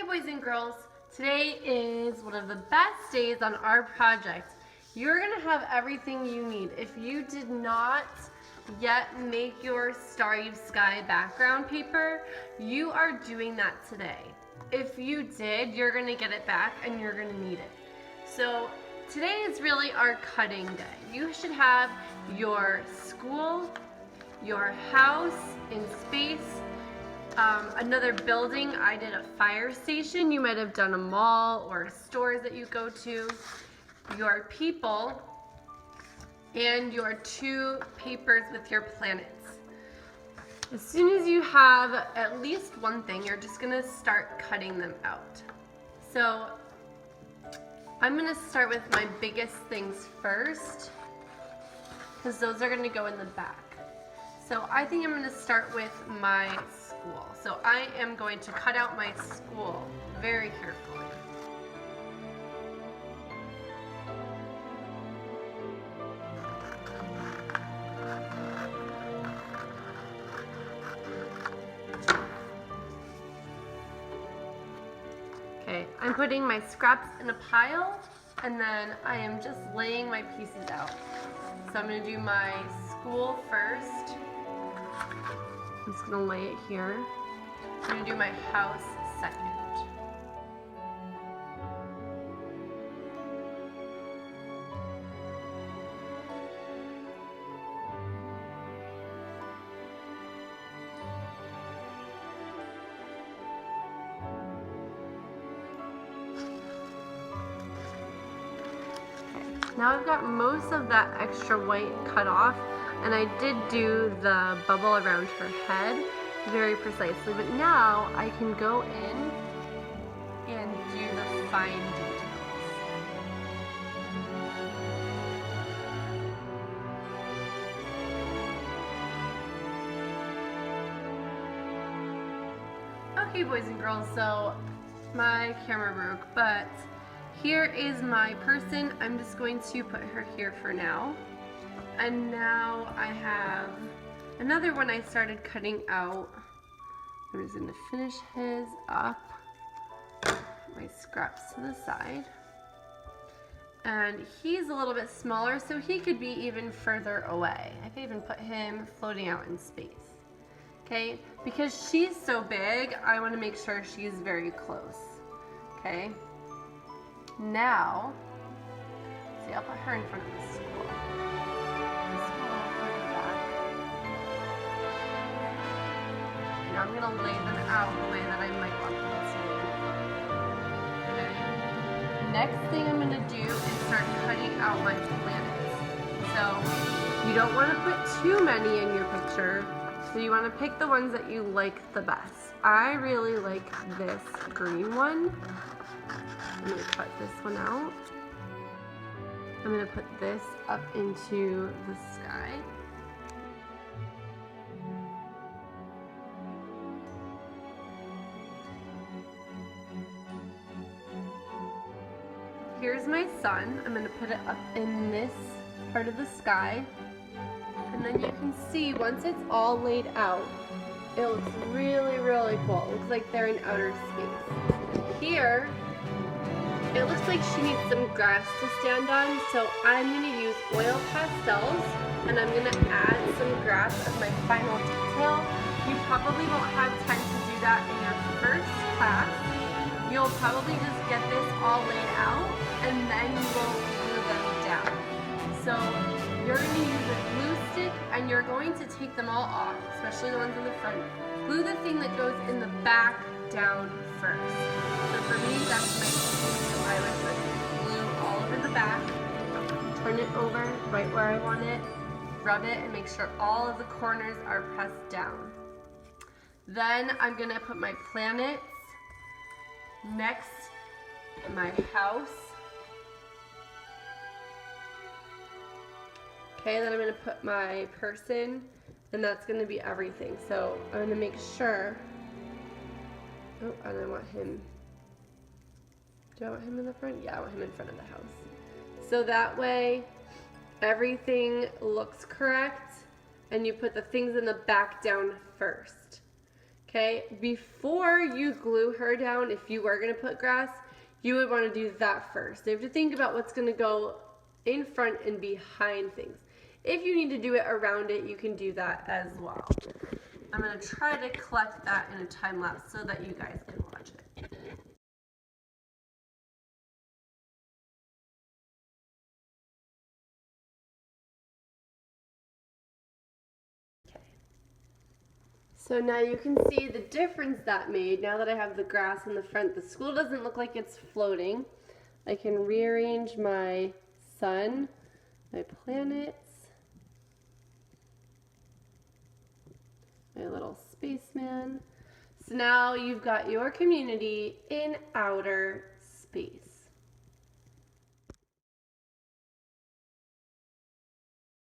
boys and girls, today is one of the best days on our project. You're gonna have everything you need. If you did not yet make your starry sky background paper, you are doing that today. If you did, you're gonna get it back and you're gonna need it. So today is really our cutting day. You should have your school, your house in space, another building. I did a fire station. You might have done a mall or stores that you go to. Your people and your two papers with your planets. As soon as you have at least one thing, you're just gonna start cutting them out. So I'm gonna start with my biggest things first, because those are gonna go in the back. So I think I'm gonna start with my school. So I am going to cut out my school very carefully. Okay, I'm putting my scraps in a pile, and then I am just laying my pieces out. So I'm gonna do my school first. I'm just gonna lay it here. I'm gonna do my house second. Now I've got most of that extra white cut off, and I did do the bubble around her head very precisely, but now I can go in and do the fine details. Okay, boys and girls, so my camera broke, but here is my person. I'm just going to put her here for now. And now I have another one I started cutting out. I'm just going to finish his up. Put my scraps to the side. And he's a little bit smaller, so he could be even further away. I could even put him floating out in space. Okay, because she's so big, I want to make sure she's very close. Okay. Now, see, I'll put her in front of the school. Now I'm gonna lay them out the way that I might want them to. Okay. Next thing I'm gonna do is start cutting out my planets. So you don't want to put too many in your picture. So you want to pick the ones that you like the best. I really like this green one. I'm going to cut this one out. I'm going to put this up into the sky. Here's my sun. I'm going to put it up in this part of the sky. And then you can see once it's all laid out, it looks really, really cool. It looks like they're in outer space. Here, it looks like she needs some grass to stand on, so I'm going to use oil pastels, and I'm going to add some grass as my final detail. You probably won't have time to do that in your first class. You'll probably just get this all laid out, and then you will glue them down. So you're going to use a glue stick, and you're going to take them all off, especially the ones in the front. Glue the thing that goes in the back down first. So for me, that's my so I would put glue all over the back, turn it over right where I want it, rub it, and make sure all of the corners are pressed down. Then I'm going to put my planets next to my house. Okay, then I'm going to put my person, and that's going to be everything. So I'm going to make sure, oh, and I want him, do I want him in the front? Yeah, I want him in front of the house. So that way, everything looks correct, and you put the things in the back down first. Okay, before you glue her down, if you were gonna put grass, you would wanna do that first. You have to think about what's gonna go in front and behind things. If you need to do it around it, you can do that as well. I'm gonna try to collect that in a time lapse so that you guys can watch it. So now you can see the difference that made. Now that I have the grass in the front, the school doesn't look like it's floating. I can rearrange my sun, my planets, my little spaceman. So now you've got your community in outer space.